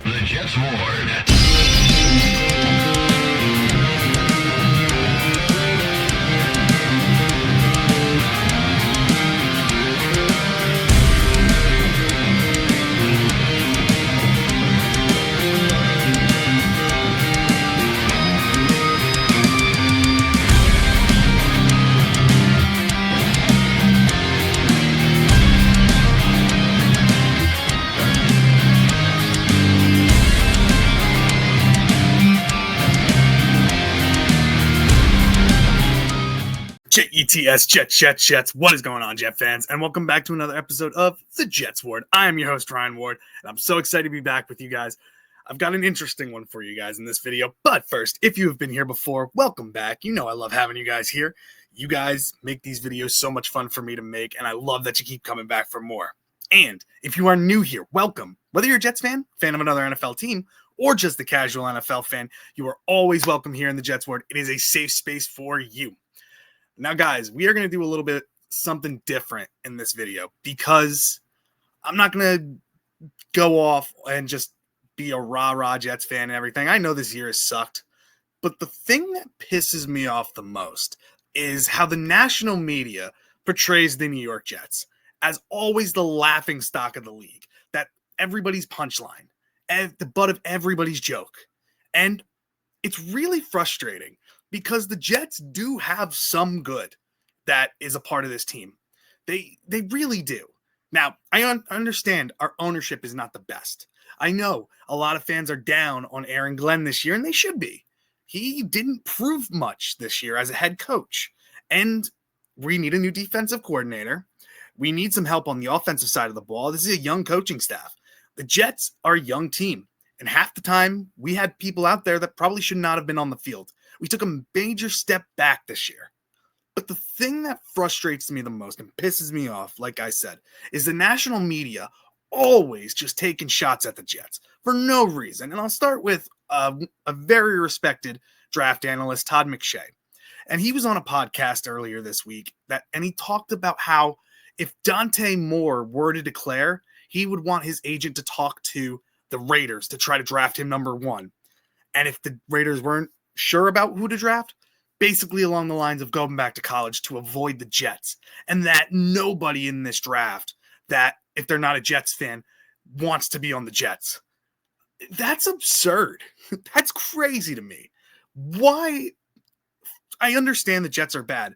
The Jets Ward. Jets. What is going on, Jet fans? And welcome back to another episode of The Jets Ward. I am your host, Ryan Ward, and I'm so excited to be back with you guys. I've got an interesting one for you guys in this video. But first, if you have been here before, welcome back. You know I love having you guys here. You guys make these videos so much fun for me to make, and I love that you keep coming back for more. And if you are new here, welcome. Whether you're a Jets fan of another NFL team, or just the casual NFL fan, you are always welcome here in The Jets Ward. It is a safe space for you. Now, guys, we are going to do a little bit something different in this video because I'm not going to go off and just be a rah-rah Jets fan and everything. I know this year has sucked, but the thing that pisses me off the most is how the national media portrays the New York Jets as always the laughing stock of the league, that everybody's punchline, the butt of everybody's joke. And it's really frustrating because the Jets do have some good that is a part of this team. They really do. Now, I understand our ownership is not the best. I know a lot of fans are down on Aaron Glenn this year, and they should be. He didn't prove much this year as a head coach. And we need a new defensive coordinator. We need some help on the offensive side of the ball. This is a young coaching staff. The Jets are a young team. And half the time, we had people out there that probably should not have been on the field. We took a major step back this year. But the thing that frustrates me the most and pisses me off, like I said, is the national media always just taking shots at the Jets for no reason. And I'll start with a very respected draft analyst, Todd McShay. And he was on a podcast earlier this week, and he talked about how if Dante Moore were to declare, he would want his agent to talk to the Raiders to try to draft him number one. And if the Raiders weren't sure about who to draft, basically along the lines of going back to college to avoid the Jets, and that nobody in this draft that, if they're not a Jets fan, wants to be on the Jets. That's absurd. That's crazy to me. Why? I understand the Jets are bad,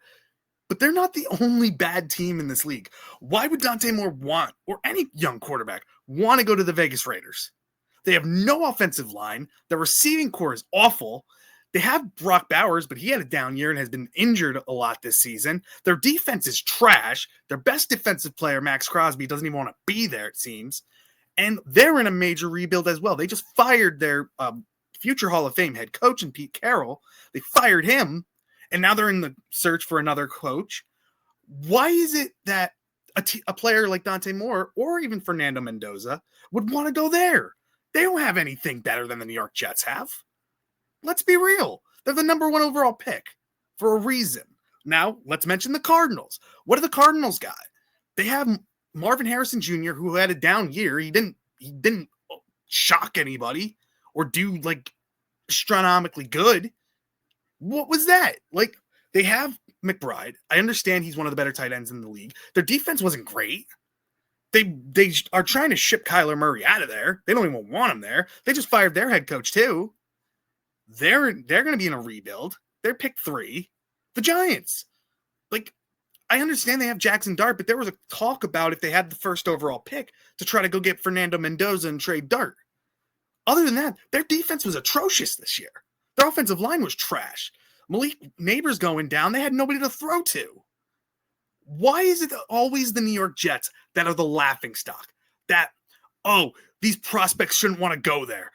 but they're not the only bad team in this league. Why would Dante Moore want, or any young quarterback, want to go to the Vegas Raiders? They have no offensive line. The receiving core is awful. They have Brock Bowers, but he had a down year and has been injured a lot this season. Their defense is trash. Their best defensive player, Max Crosby, doesn't even want to be there, it seems. And they're in a major rebuild as well. They just fired their future Hall of Fame head coach, and Pete Carroll. They fired him, and now they're in the search for another coach. Why is it that a player like Dante Moore or even Fernando Mendoza would want to go there? They don't have anything better than the New York Jets have. Let's be real. They're the number one overall pick for a reason. Now, let's mention the Cardinals. What do the Cardinals got? They have Marvin Harrison Jr., who had a down year. He didn't shock anybody or do like astronomically good. What was that? Like, they have McBride. I understand he's one of the better tight ends in the league. Their defense wasn't great. They are trying to ship Kyler Murray out of there. They don't even want him there. They just fired their head coach too. They're going to be in a rebuild. They're pick 3. The Giants. Like, I understand they have Jackson Dart, but there was a talk about if they had the first overall pick to try to go get Fernando Mendoza and trade Dart. Other than that, their defense was atrocious this year. Their offensive line was trash. Malik Neighbors going down. They had nobody to throw to. Why is it always the New York Jets that are the laughing stock? That, oh, these prospects shouldn't want to go there.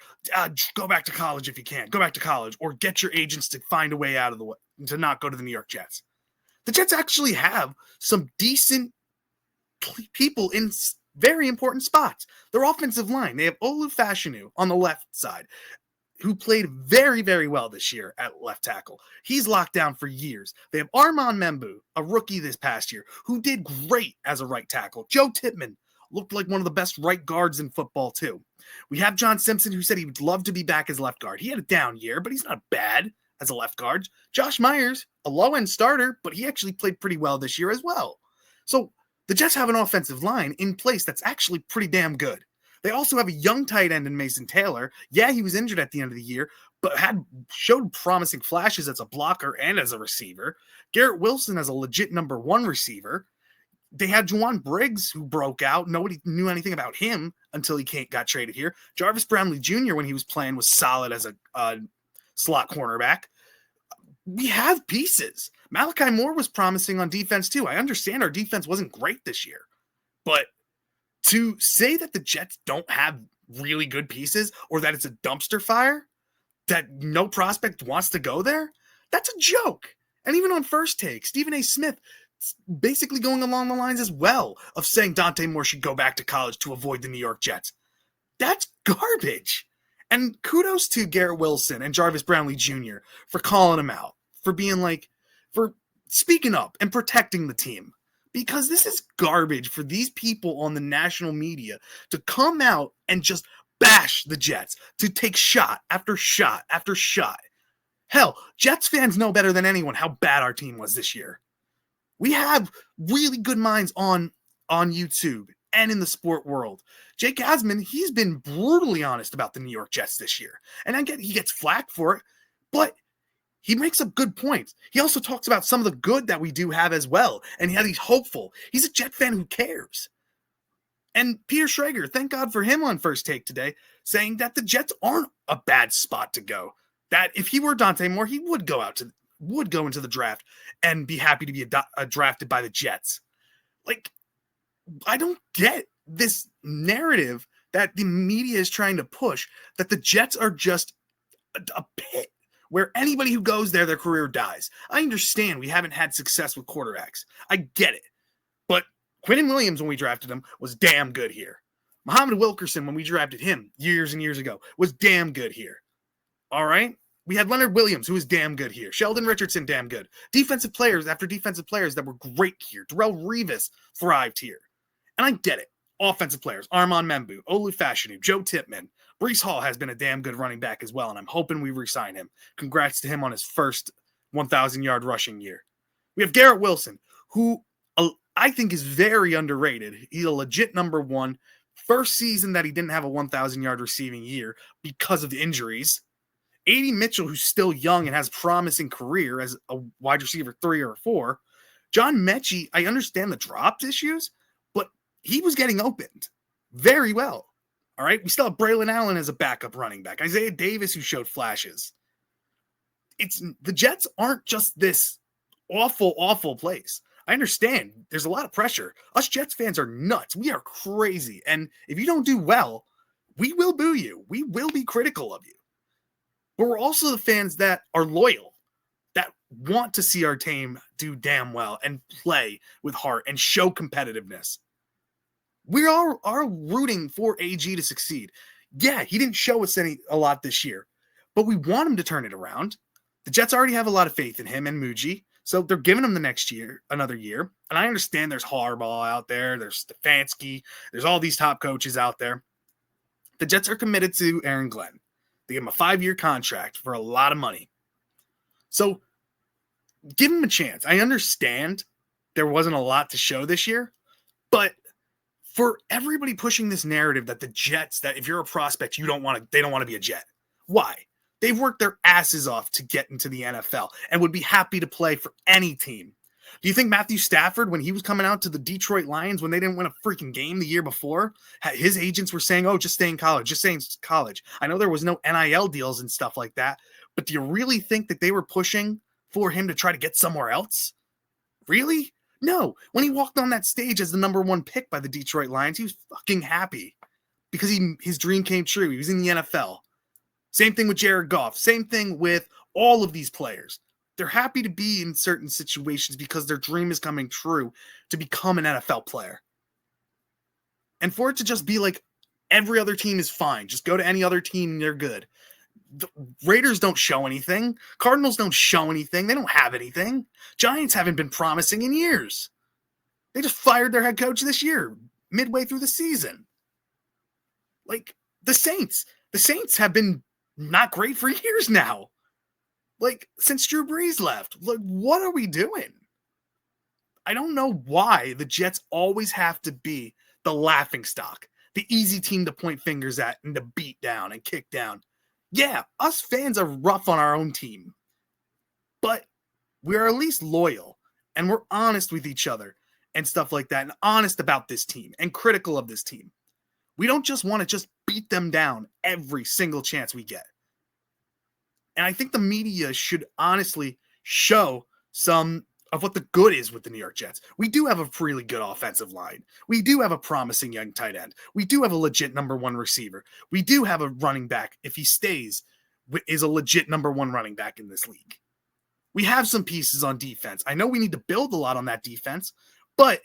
Go back to college if you can. Go back to college, or get your agents to find a way out of the way to not go to the New York Jets. The Jets actually have some decent people in very important spots. Their offensive line, they have Olu Fashanu on the left side, who played very, very well this year at left tackle. He's locked down for years. They have Armand Membu, a rookie this past year, who did great as a right tackle. Joe Tippmann, looked like one of the best right guards in football too. We have John Simpson, who said he would love to be back as left guard. He had a down year, but he's not bad as a left guard. Josh Myers, a low-end starter, but he actually played pretty well this year as well. So the Jets have an offensive line in place that's actually pretty damn good. They also have a young tight end in Mason Taylor. Yeah, he was injured at the end of the year, but showed promising flashes as a blocker and as a receiver. Garrett Wilson as a legit number 1 receiver. They had Juwan Briggs, who broke out. Nobody knew anything about him until he got traded here. Jarvis Brownlee Jr., when he was playing, was solid as a slot cornerback. We have pieces. Malachi Moore was promising on defense too. I understand our defense wasn't great this year, but to say that the Jets don't have really good pieces or that it's a dumpster fire, that no prospect wants to go there, that's a joke. And even on First Take, Stephen A. Smith basically going along the lines as well of saying Dante Moore should go back to college to avoid the New York Jets. That's garbage. And kudos to Garrett Wilson and Jarvis Brownlee Jr. for calling him out, for speaking up and protecting the team. Because this is garbage for these people on the national media to come out and just bash the Jets, to take shot after shot after shot. Hell, Jets fans know better than anyone how bad our team was this year. We have really good minds on YouTube and in the sport world. Jake Asman, he's been brutally honest about the New York Jets this year. And I get he gets flack for it, but he makes up good points. He also talks about some of the good that we do have as well. And he's hopeful. He's a Jet fan who cares. And Peter Schrager, thank God for him on First Take today, saying that the Jets aren't a bad spot to go. That if he were Dante Moore, he would go into the draft and be happy to be drafted by the Jets. Like, I don't get this narrative that the media is trying to push, that the Jets are just a pit where anybody who goes there, their career dies. I understand we haven't had success with quarterbacks. I get it. But Quinnen Williams, when we drafted him, was damn good here. Muhammad Wilkerson, when we drafted him years and years ago, was damn good here. All right? We had Leonard Williams, who was damn good here. Sheldon Richardson, damn good. Defensive players after defensive players that were great here. Darrell Revis thrived here. And I get it. Offensive players, Armand Membu, Olu Fashanu, Joe Tippmann. Breece Hall has been a damn good running back as well, and I'm hoping we re-sign him. Congrats to him on his first 1,000-yard rushing year. We have Garrett Wilson, who I think is very underrated. He's a legit number 1. First season that he didn't have a 1,000-yard receiving year because of the injuries. A.D. Mitchell, who's still young and has a promising career as a wide receiver 3 or 4. John Mechie, I understand the drops issues, but he was getting opened very well. All right, we still have Braylon Allen as a backup running back. Isaiah Davis, who showed flashes. The Jets aren't just this awful, awful place. I understand there's a lot of pressure. Us Jets fans are nuts. We are crazy. And if you don't do well, we will boo you. We will be critical of you. But we're also the fans that are loyal, that want to see our team do damn well and play with heart and show competitiveness. We are rooting for AG to succeed. Yeah, he didn't show us a lot this year, but we want him to turn it around. The Jets already have a lot of faith in him and Muji, so they're giving him another year. And I understand there's Harbaugh out there, there's Stefanski, there's all these top coaches out there. The Jets are committed to Aaron Glenn. They give him a 5-year contract for a lot of money. So give him a chance. I understand there wasn't a lot to show this year, but for everybody pushing this narrative that the Jets, that if you're a prospect, they don't want to be a Jet. Why? They've worked their asses off to get into the NFL and would be happy to play for any team. Do you think Matthew Stafford, when he was coming out to the Detroit Lions, when they didn't win a freaking game the year before, his agents were saying, oh, just stay in college, just stay in college. I know there was no NIL deals and stuff like that, but do you really think that they were pushing for him to try to get somewhere else? Really? No. When he walked on that stage as the number 1 pick by the Detroit Lions, he was fucking happy because his dream came true. He was in the NFL. Same thing with Jared Goff. Same thing with all of these players. They're happy to be in certain situations because their dream is coming true to become an NFL player. And for it to just be like every other team is fine, just go to any other team and they're good. The Raiders don't show anything. Cardinals don't show anything. They don't have anything. Giants haven't been promising in years. They just fired their head coach this year. midway through the seaon. Like, the Saints have been not great for years now. Like, since Drew Brees left. Like, what are we doing? I don't know why the Jets always have to be the laughingstock, the easy team to point fingers at and to beat down and kick down. Yeah, us fans are rough on our own team, but we're at least loyal and we're honest with each other and stuff like that, and honest about this team and critical of this team. We don't just want to just beat them down every single chance we get. And I think the media should honestly show some of what the good is with the New York Jets. We do have a really good offensive line. We do have a promising young tight end. We do have a legit number one receiver. We do have a running back, if he stays, is a legit number one running back in this league. We have some pieces on defense. I know we need to build a lot on that defense, but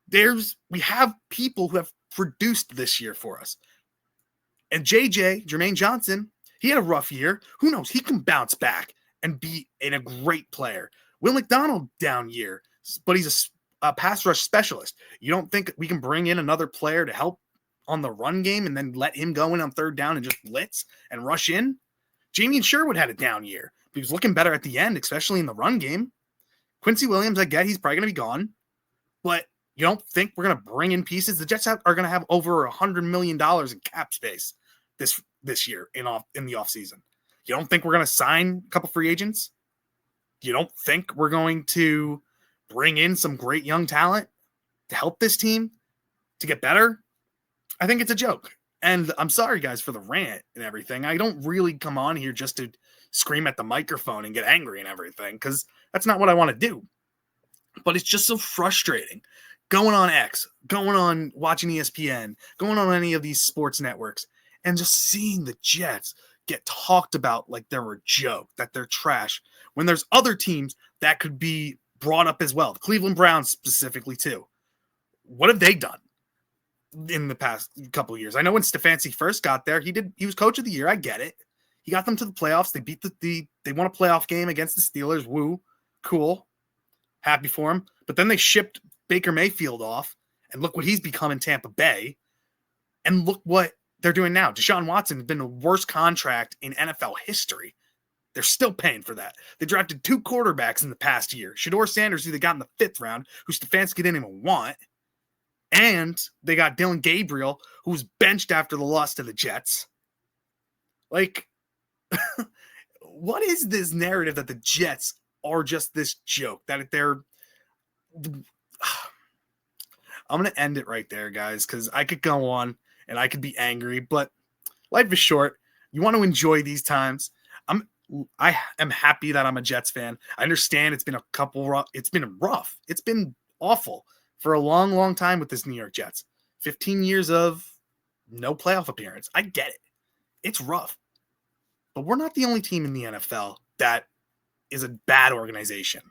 we have people who have produced this year for us. And Jermaine Johnson, he had a rough year. Who knows? He can bounce back and be a great player. Will McDonald, down year, but he's a pass rush specialist. You don't think we can bring in another player to help on the run game and then let him go in on third down and just blitz and rush in? Jamie Sherwood had a down year, but he was looking better at the end, especially in the run game. Quincy Williams, I get he's probably going to be gone, but you don't think we're going to bring in pieces? The Jets are going to have over $100 million in cap space this year in the offseason. You don't think we're going to sign a couple free agents? You don't think we're going to bring in some great young talent to help this team to get better? I think it's a joke. And I'm sorry, guys, for the rant and everything. I don't really come on here just to scream at the microphone and get angry and everything, because that's not what I want to do. But it's just so frustrating. Going on X, going on watching ESPN, going on any of these sports networks, and just seeing the Jets get talked about like they're a joke, that they're trash, when there's other teams that could be brought up as well. The Cleveland Browns specifically too. What have they done in the past couple of years? I know when Stefanski first got there, he was coach of the year. I get it. He got them to the playoffs. They beat they won a playoff game against the Steelers. Woo. Cool. Happy for him. But then they shipped Baker Mayfield off, and look what he's become in Tampa Bay. And look what they're doing now. Deshaun Watson has been the worst contract in NFL history. They're still paying for that. They drafted 2 quarterbacks in the past year. Shedeur Sanders, who they got in the 5th round, who Stefanski didn't even want. And they got Dylan Gabriel, who was benched after the loss to the Jets. Like, what is this narrative that the Jets are just this joke? That they're... I'm going to end it right there, guys, because I could go on and I could be angry, but life is short. You want to enjoy these times. I am happy that I'm a Jets fan. I understand it's been it's been rough. It's been awful for a long, long time with this New York Jets. 15 years of no playoff appearance. I get it. It's rough. But we're not the only team in the NFL that is a bad organization.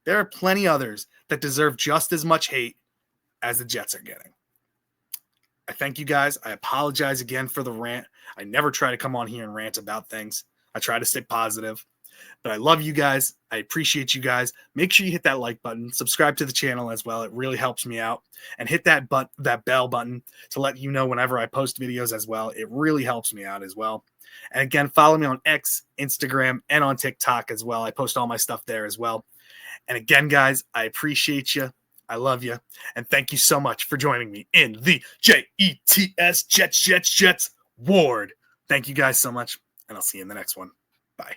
There are plenty others that deserve just as much hate as the Jets are getting. I thank you guys. I apologize again for the rant. I never try to come on here and rant about things. I try to stay positive, but I love you guys. I appreciate you guys. Make sure you hit that like button, subscribe to the channel as well. It really helps me out, and hit that bell button to let you know whenever I post videos as well. It really helps me out as well. And again, follow me on X, Instagram, and on TikTok as well. I post all my stuff there as well. And again, guys, I appreciate you. I love you. And thank you so much for joining me in the JETS Jets Ward. Thank you guys so much. And I'll see you in the next one. Bye.